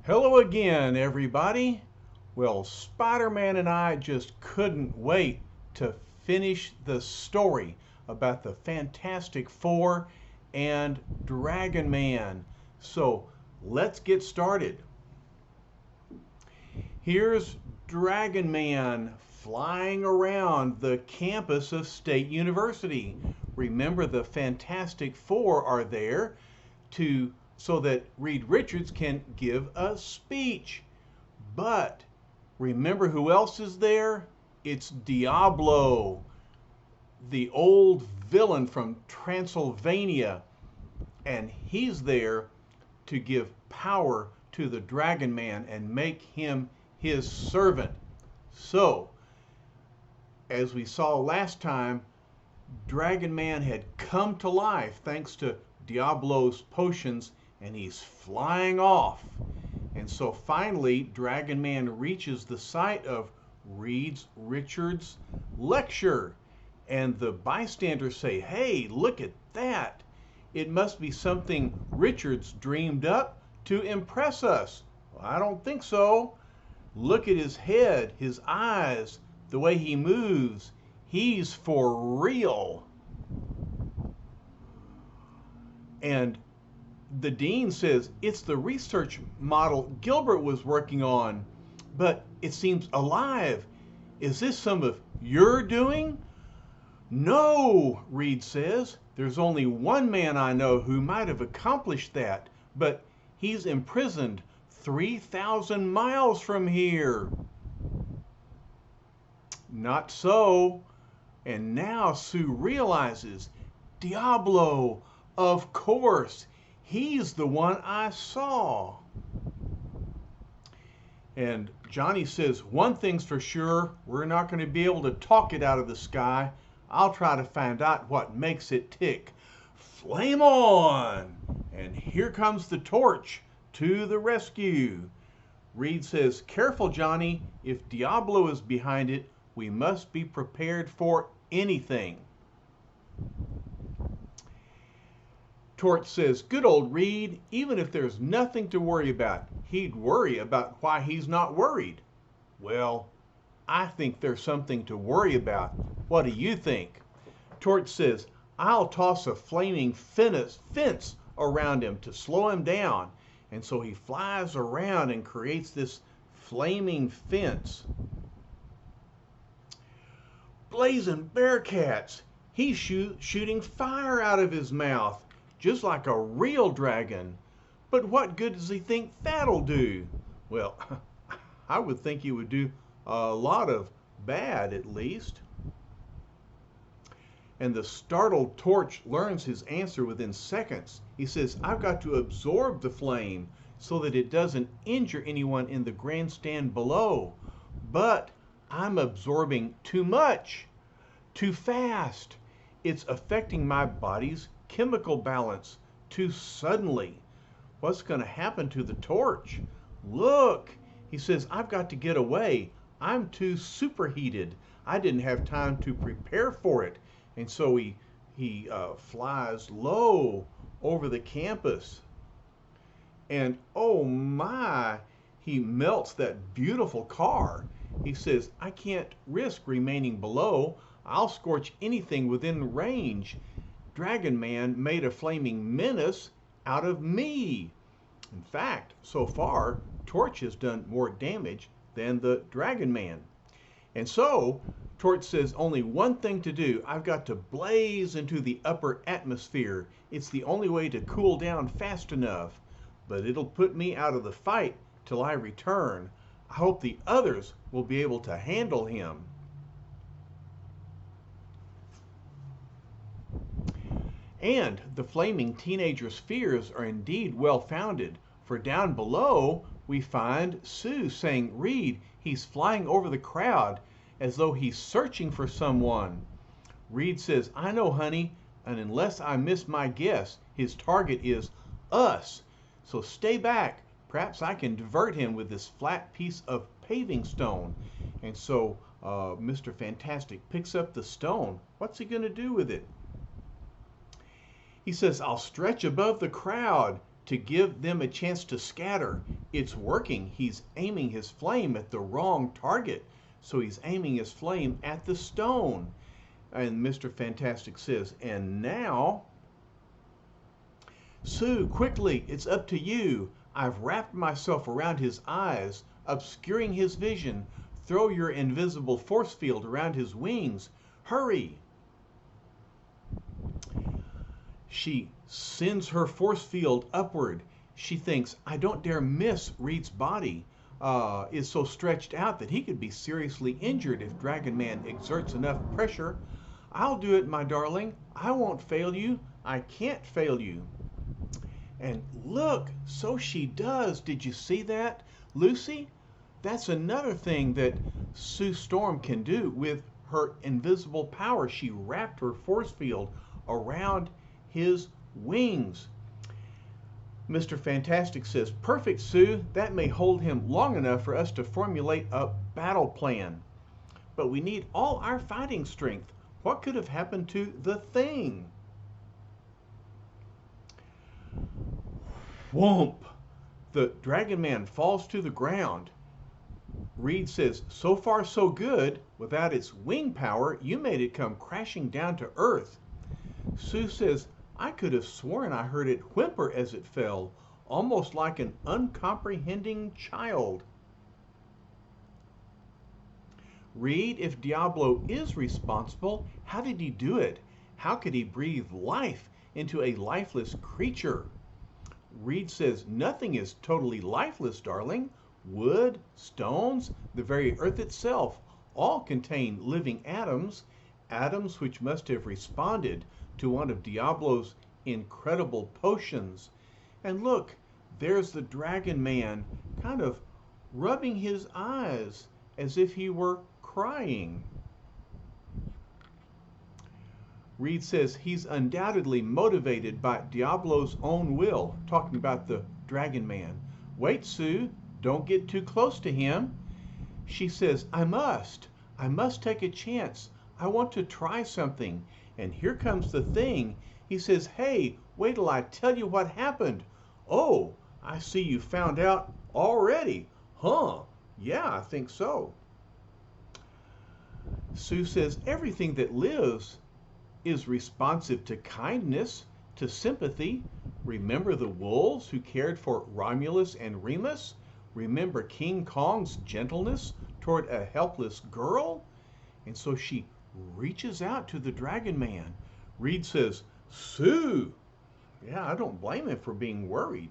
Hello again, everybody. Well, Spider-Man and I just couldn't wait to finish the story about the Fantastic Four and Dragon Man. So let's get started. Here's Dragon Man flying around the campus of State University. Remember, the Fantastic Four are there so that Reed Richards can give a speech. But remember who else is there? It's Diablo, the old villain from Transylvania, and he's there to give power to the Dragon Man and make him his servant. So, as we saw last time, Dragon Man had come to life thanks to Diablo's potions, and he's flying off. And so finally, Dragon Man reaches the site of Reed Richards' lecture. And the bystanders say, "Hey, look at that. It must be something Richards dreamed up to impress us." "Well, I don't think so. Look at his head, his eyes, the way he moves. He's for real." And the dean says, "It's the research model Gilbert was working on, but it seems alive. Is this some of your doing?" "No," Reed says. "There's only one man I know who might have accomplished that, but he's imprisoned 3,000 miles from here." Not so. And now Sue realizes, Diablo, of course. He's the one I saw. And Johnny says, "One thing's for sure, we're not going to be able to talk it out of the sky. I'll try to find out what makes it tick." Flame on! And here comes the torch to the rescue. Reed says, "Careful, Johnny. If Diablo is behind it, we must be prepared for anything." Torch says, "Good old Reed, even if there's nothing to worry about, he'd worry about why he's not worried." "Well, I think there's something to worry about. What do you think?" Torch says, "I'll toss a flaming fence around him to slow him down." And so he flies around and creates this flaming fence. Blazing Bearcats, he's shooting fire out of his mouth, just like a real dragon. But what good does he think that'll do? Well, I would think he would do a lot of bad, at least. And the startled Torch learns his answer within seconds. He says, "I've got to absorb the flame so that it doesn't injure anyone in the grandstand below. But I'm absorbing too much, too fast. It's affecting my body's chemical balance too suddenly. What's going to happen to the Torch? Look," he says, "I've got to get away. I'm too superheated. I didn't have time to prepare for it." And so he flies low over the campus. And oh my, he melts that beautiful car. He says, "I can't risk remaining below. I'll scorch anything within range. Dragon Man made a flaming menace out of me." In fact, so far, Torch has done more damage than the Dragon Man. And so, Torch says, "Only one thing to do. I've got to blaze into the upper atmosphere. It's the only way to cool down fast enough. But it'll put me out of the fight till I return. I hope the others will be able to handle him." And the flaming teenager's fears are indeed well-founded, for down below we find Sue saying, "Reed, he's flying over the crowd as though he's searching for someone." Reed says, "I know, honey, and unless I miss my guess, his target is us. So stay back. Perhaps I can divert him with this flat piece of paving stone." And so Mr. Fantastic picks up the stone. What's he going to do with it? He says, "I'll stretch above the crowd to give them a chance to scatter. it's working. He's aiming his flame at the wrong target. So he's aiming his flame at the stone. And Mr. Fantastic says, and now, Sue, quickly, it's up to you. I've wrapped myself around his eyes, obscuring his vision. Throw your invisible force field around his wings. Hurry! She sends her force field upward. She thinks, I don't dare miss Reed's body. Is so stretched out that he could be seriously injured if Dragon Man exerts enough pressure. I'll do it, my darling. I won't fail you. I can't fail you. And look, so she does. Did you see that, Lucy? That's another thing that Sue Storm can do with her invisible power. She wrapped her force field around his wings. Mr. Fantastic says, perfect, Sue. That may hold him long enough for us to formulate a battle plan. But we need all our fighting strength. What could have happened to the Thing? Whoomp! The Dragon Man falls to the ground. Reed says, so far so good. Without its wing power, you made it come crashing down to Earth. Sue says, I could have sworn I heard it whimper as it fell, almost like an uncomprehending child. Reed, if Diablo is responsible, how did he do it? How could he breathe life into a lifeless creature? Reed says, nothing is totally lifeless, darling. Wood, stones, the very earth itself, all contain living atoms, atoms which must have responded to one of Diablo's incredible potions. And look, there's the Dragon Man kind of rubbing his eyes as if he were crying. Reed says he's undoubtedly motivated by Diablo's own will, talking about the Dragon Man. Wait, Sue, don't get too close to him. She says, I must take a chance. I want to try something. And here comes the Thing. He says, hey, wait till I tell you what happened. Oh, I see you found out already. Huh, yeah, I think so. Sue says, everything that lives is responsive to kindness, to sympathy. Remember the wolves who cared for Romulus and Remus? Remember King Kong's gentleness toward a helpless girl? And so she reaches out to the Dragon Man. Reed says, Sue! Yeah, I don't blame him for being worried.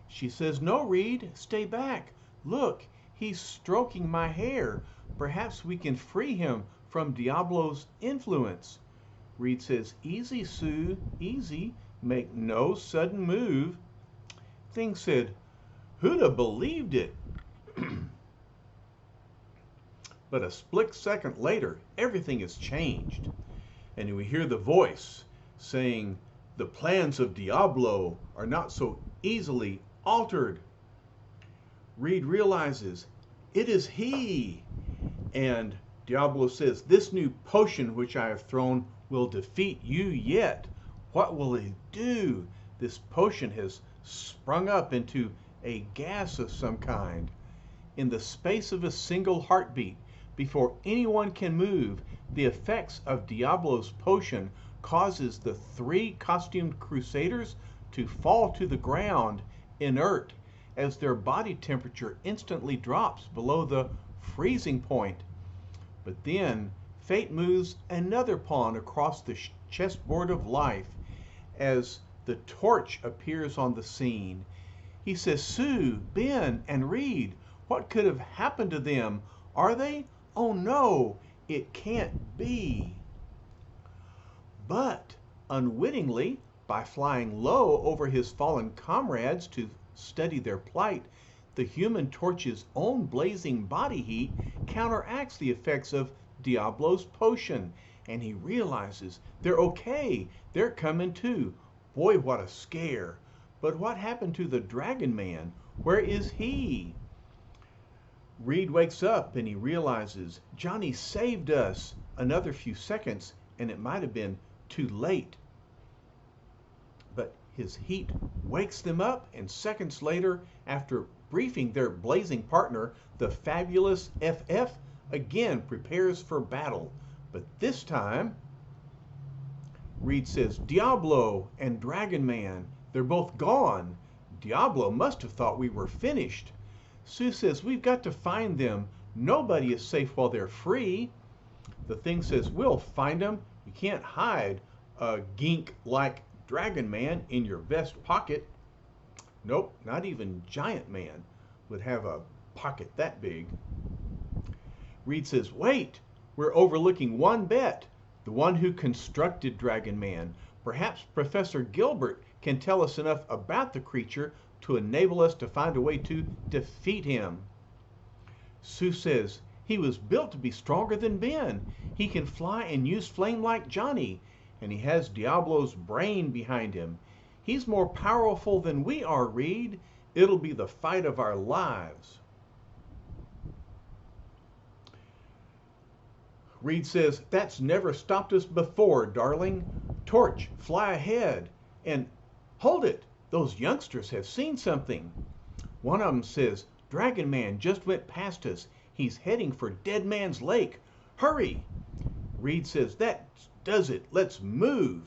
She says, no, Reed, stay back. Look, he's stroking my hair. Perhaps we can free him from Diablo's influence. Reed says, easy, Sue, easy. Make no sudden move. Thing said, who'd have believed it? But a split second later, everything has changed. And we hear the voice saying, the plans of Diablo are not so easily altered. Reed realizes, it is he. And Diablo says, this new potion which I have thrown will defeat you yet. What will it do? This potion has sprung up into a gas of some kind. In the space of a single heartbeat, before anyone can move, the effects of Diablo's potion causes the 3 costumed crusaders to fall to the ground inert as their body temperature instantly drops below the freezing point. But then fate moves another pawn across the chessboard of life as the Torch appears on the scene. He says, Sue, Ben, and Reed, what could have happened to them? Are they? Oh no, it can't be. But unwittingly, by flying low over his fallen comrades to study their plight, the Human Torch's own blazing body heat counteracts the effects of Diablo's potion, and he realizes they're okay, they're coming too. Boy, what a scare. But what happened to the Dragon Man? Where is he? Reed wakes up and he realizes Johnny saved us. Another few seconds and it might have been too late. But His heat wakes them up, and seconds later, after briefing their blazing partner, the fabulous FF again prepares for battle. But this time, Reed says, Diablo and Dragon Man, they're both gone. Diablo must have thought we were finished. Sue says, we've got to find them. Nobody is safe while they're free. The Thing says, we'll find them. You can't hide a gink like Dragon Man in your vest pocket. Nope, not even Giant Man would have a pocket that big. Reed says, wait, we're overlooking one bet. The one who constructed Dragon Man. Perhaps Professor Gilbert can tell us enough about the creature to enable us to find a way to defeat him. Sue says, he was built to be stronger than Ben. He can fly and use flame like Johnny, and he has Diablo's brain behind him. He's more powerful than we are, Reed. It'll be the fight of our lives. Reed says, that's never stopped us before, darling. Torch, fly ahead. And hold it, those youngsters have seen something. One of them says, Dragon Man just went past us. He's heading for Dead Man's Lake. Hurry. Reed says, that does it. Let's move.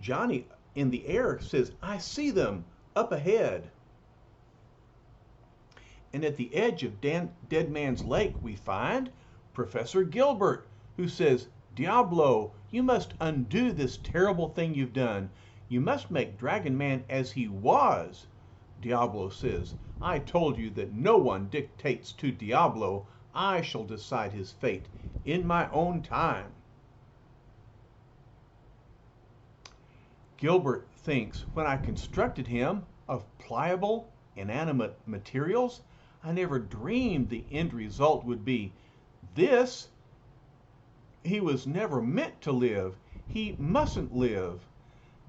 Johnny in the air says, I see them up ahead. And at the edge of Dead Man's Lake, we find Professor Gilbert, who says, Diablo, you must undo this terrible thing you've done. You must make Dragon Man as he was. Diablo says, I told you that no one dictates to Diablo. I shall decide his fate in my own time. Gilbert thinks, when I constructed him of pliable, inanimate materials, I never dreamed the end result would be this. He was never meant to live. He mustn't live.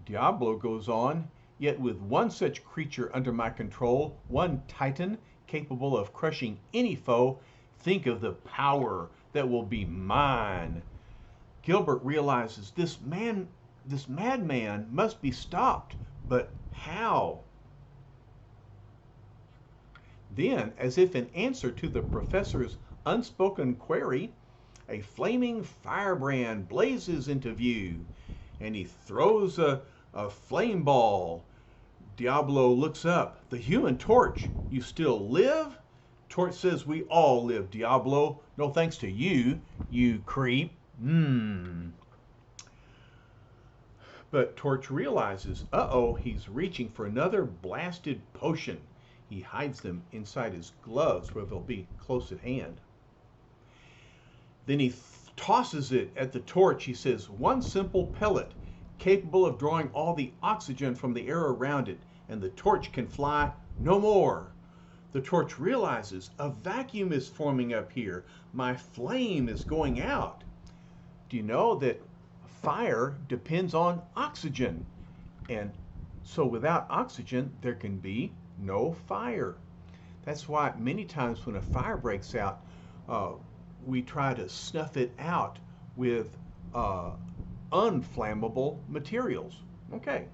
Diablo goes on, yet with one such creature under my control, one titan capable of crushing any foe, think of the power that will be mine. Gilbert realizes this madman must be stopped, but how? Then, as if in answer to the professor's unspoken query, a flaming firebrand blazes into view, and he throws a flame ball. Diablo looks up. The Human Torch, you still live? Torch says, we all live, Diablo. No thanks to you, you creep. But Torch realizes, uh-oh, he's reaching for another blasted potion. He hides them inside his gloves where they'll be close at hand. Then he tosses it at the torch. He says, one simple pellet capable of drawing all the oxygen from the air around it, and the torch can fly no more. The torch realizes a vacuum is forming up here. My flame is going out. Do you know that fire depends on oxygen? And so without oxygen, there can be no fire. That's why many times when a fire breaks out, we try to snuff it out with unflammable materials. Okay.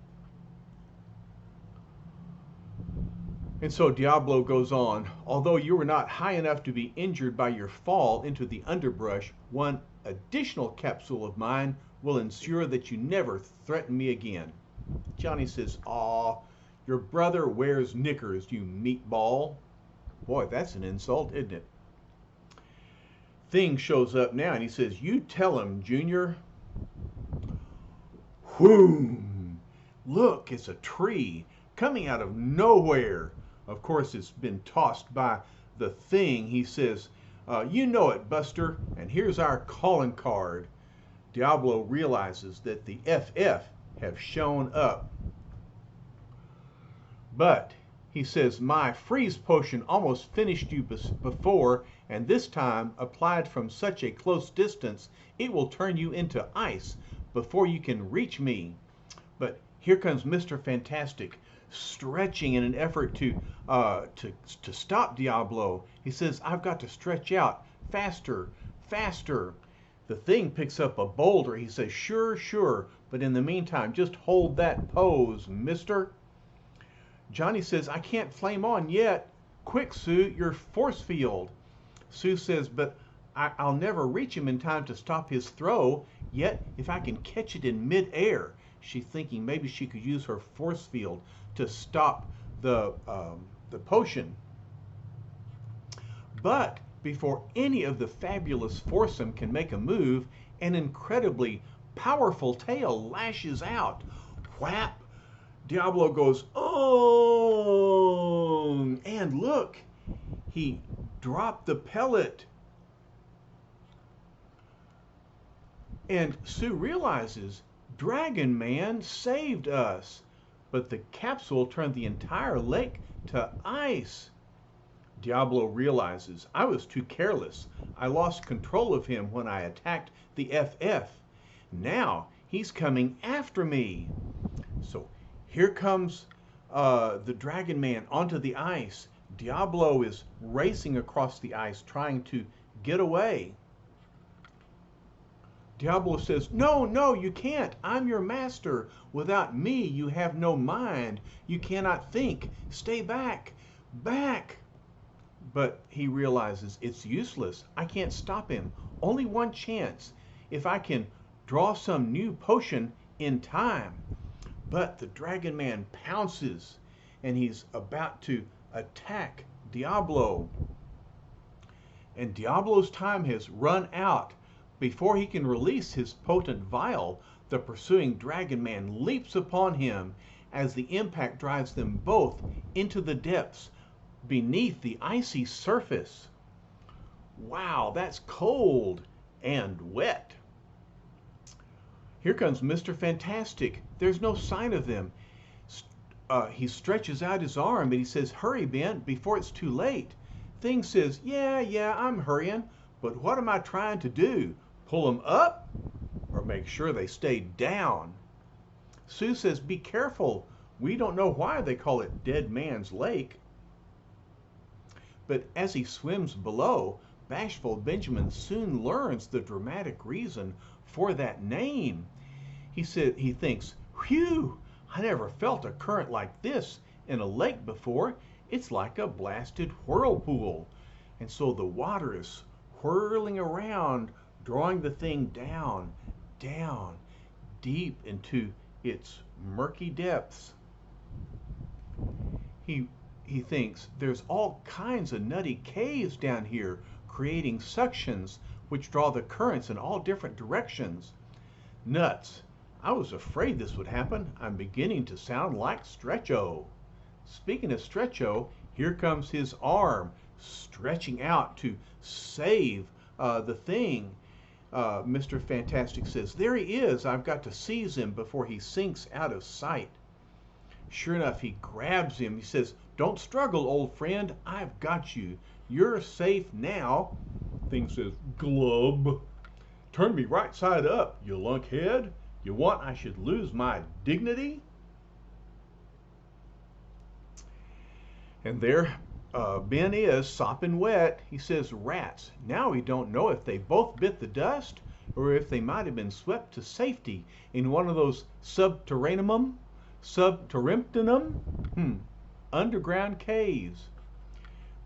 And so Diablo goes on, although you were not high enough to be injured by your fall into the underbrush, one additional capsule of mine will ensure that you never threaten me again. Johnny says, aw, your brother wears knickers, you meatball. Boy, that's an insult, isn't it? Thing shows up now and he says, you tell him, Junior. Whoom! Look, it's a tree coming out of nowhere. Of course, it's been tossed by the Thing. He says, you know it, Buster, and here's our calling card. Diablo realizes that the FF have shown up. But he says, my freeze potion almost finished you before, and this time, applied from such a close distance, it will turn you into ice before you can reach me. But here comes Mr. Fantastic, stretching in an effort to stop Diablo. He says, I've got to stretch out faster, faster. The Thing picks up a boulder. He says, sure, but But in the meantime, just hold that pose, mister. Johnny says, I can't flame on yet. Quick, Sue, your force field. Sue says, but I'll never reach him in time to stop his throw. Yet, if I can catch it in midair. She's thinking maybe she could use her force field to stop the potion. But before any of the fabulous foursome can make a move, an incredibly powerful tail lashes out. Whap! Diablo goes, oh! And look, he dropped the pellet. And Sue realizes Dragon Man saved us. But the capsule turned the entire lake to ice. Diablo realizes, I was too careless. I lost control of him when I attacked the FF. Now he's coming after me. So here comes the Dragon Man onto the ice. Diablo is racing across the ice trying to get away. Diablo says, no, no, you can't. I'm your master. Without me, you have no mind. You cannot think. Stay back. Back. But he realizes it's useless. I can't stop him. Only one chance. If I can draw some new potion in time. But the Dragon Man pounces and he's about to attack Diablo. And Diablo's time has run out. Before he can release his potent vial, the pursuing Dragon Man leaps upon him as the impact drives them both into the depths beneath the icy surface. Wow, that's cold and wet. Here comes Mr. Fantastic. There's no sign of them. He stretches out his arm and he says, hurry, Ben, before it's too late. Thing says, yeah, I'm hurrying, but what am I trying to do? Pull them up or make sure they stay down? Sue says, be careful. We don't know why they call it Dead Man's Lake. But as he swims below, bashful Benjamin soon learns the dramatic reason for that name. He thinks, whew, I never felt a current like this in a lake before. It's like a blasted whirlpool. And so the water is whirling around, drawing the thing down, deep into its murky depths. He thinks there's all kinds of nutty caves down here, creating suctions which draw the currents in all different directions. Nuts. I was afraid this would happen. I'm beginning to sound like Stretcho. Speaking of Stretcho, here comes his arm stretching out to save the thing. Mr. Fantastic says, there he is. I've got to seize him before he sinks out of sight. Sure enough, he grabs him. He says, don't struggle, old friend. I've got you. You're safe now. Thing says, glub. Turn me right side up, you lunkhead. You want I should lose my dignity? And there Ben is, sopping wet. He says, rats. Now we don't know if they both bit the dust or if they might have been swept to safety in one of those subterraneum underground caves.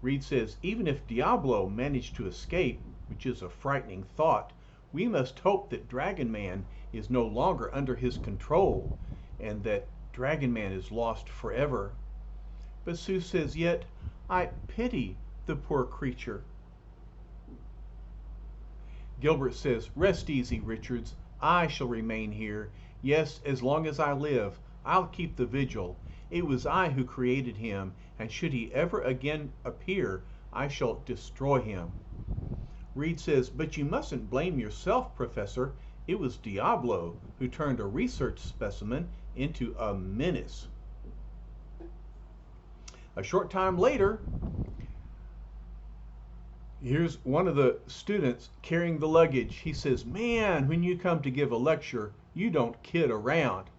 Reed says, even if Diablo managed to escape, which is a frightening thought, we must hope that Dragon Man is no longer under his control and that Dragon Man is lost forever. But Sue says, yet I pity the poor creature. Gilbert says, rest easy, Richards. I shall remain here. Yes, as long as I live, I'll keep the vigil. It was I who created him, and should he ever again appear, I shall destroy him. Reed says, but you mustn't blame yourself, Professor. It was Diablo who turned a research specimen into a menace. A short time later, here's one of the students carrying the luggage. He says, man, when you come to give a lecture, you don't kid around.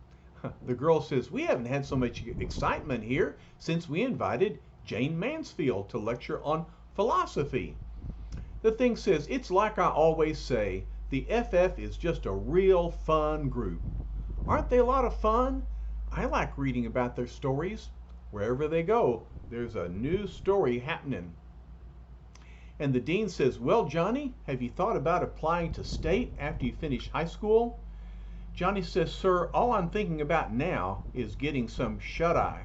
The girl says, we haven't had so much excitement here since we invited Jane Mansfield to lecture on philosophy. The thing says, it's like I always say, the FF is just a real fun group. Aren't they a lot of fun? I like reading about their stories. Wherever they go, there's a new story happening. And the dean says, "Well, Johnny, have you thought about applying to state after you finish high school?" Johnny says, "Sir, all I'm thinking about now is getting some shut-eye."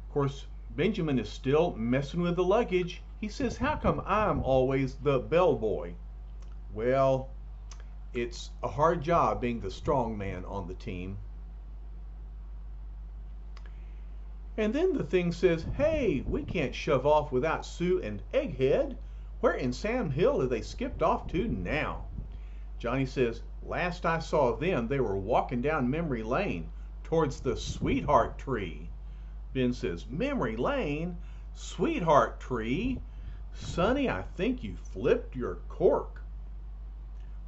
Of course, Benjamin is still messing with the luggage. He says, "How come I'm always the bellboy?" Well, it's a hard job being the strong man on the team. And then the thing says, "Hey, we can't shove off without Sue and Egghead. Where in Sam Hill have they skipped off to now?" Johnny says, "Last I saw them, they were walking down memory lane towards the sweetheart tree." Ben says, "Memory lane? Sweetheart tree? Sonny, I think you flipped your cork."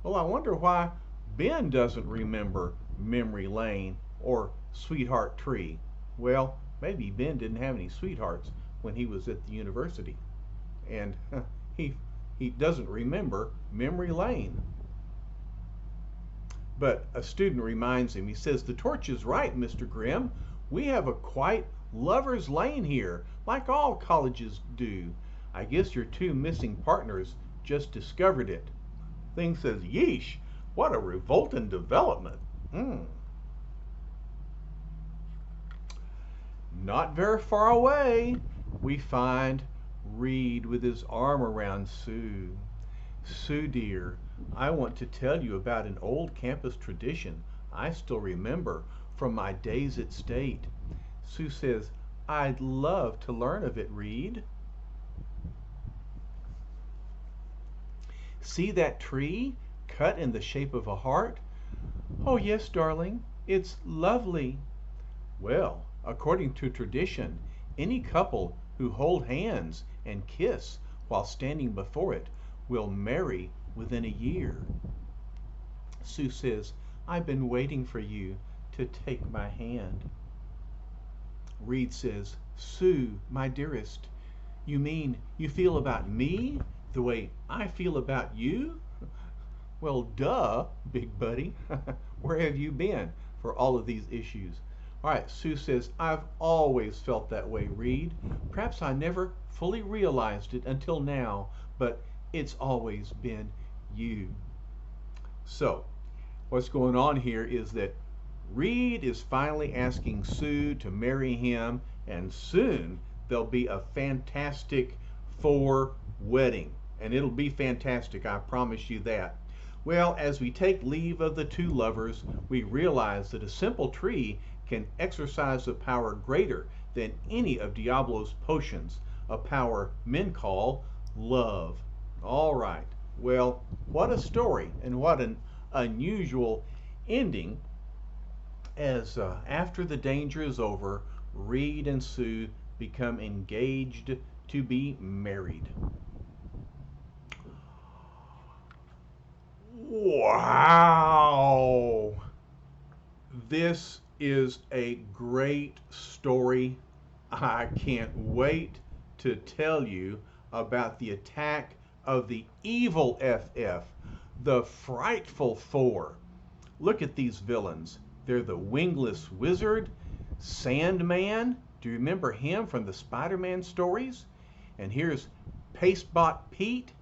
Well, I wonder why Ben doesn't remember memory lane or sweetheart tree. Well, maybe Ben didn't have any sweethearts when he was at the university, and he doesn't remember memory lane. But a student reminds him. He says, "The torch is right, Mr. Grimm. We have a quite lover's lane here, like all colleges do. I guess your two missing partners just discovered it." Thing says, "Yeesh, what a revolting development." Not very far away, we find Reed with his arm around Sue. "Sue, dear, I want to tell you about an old campus tradition I still remember from my days at State." Sue says, "I'd love to learn of it, Reed." "See that tree cut in the shape of a heart?" "Oh, yes, darling. It's lovely." "Well, according to tradition, any couple who hold hands and kiss while standing before it will marry within a year." Sue says, "I've been waiting for you to take my hand." Reed says, "Sue, my dearest, you mean you feel about me the way I feel about you?" "Well, duh, big buddy. Where have you been for all of these issues?" All right, Sue says, "I've always felt that way, Reed. Perhaps I never fully realized it until now, but it's always been you." So, what's going on here is that Reed is finally asking Sue to marry him, and soon there'll be a Fantastic Four wedding. And it'll be fantastic, I promise you that. Well, as we take leave of the two lovers, we realize that a simple tree can exercise a power greater than any of Diablo's potions, a power men call love. All right, well, what a story, and what an unusual ending, as after the danger is over, Reed and Sue become engaged to be married. Wow! This is a great story. I can't wait to tell you about the attack of the evil FF, the Frightful Four. Look at these villains. They're the Wingless Wizard, Sandman. Do you remember him from the Spider-Man stories? And here's Pastebot Pete.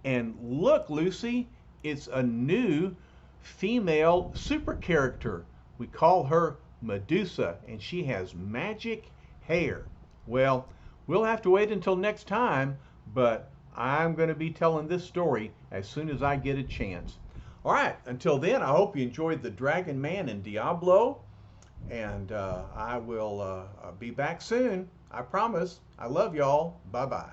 And look, Lucy, it's a new female super character. We call her Medusa, and she has magic hair. Well, we'll have to wait until next time, but I'm going to be telling this story as soon as I get a chance. All right, until then, I hope you enjoyed the Dragon Man and Diablo, and I will be back soon. I promise. I love y'all. Bye-bye.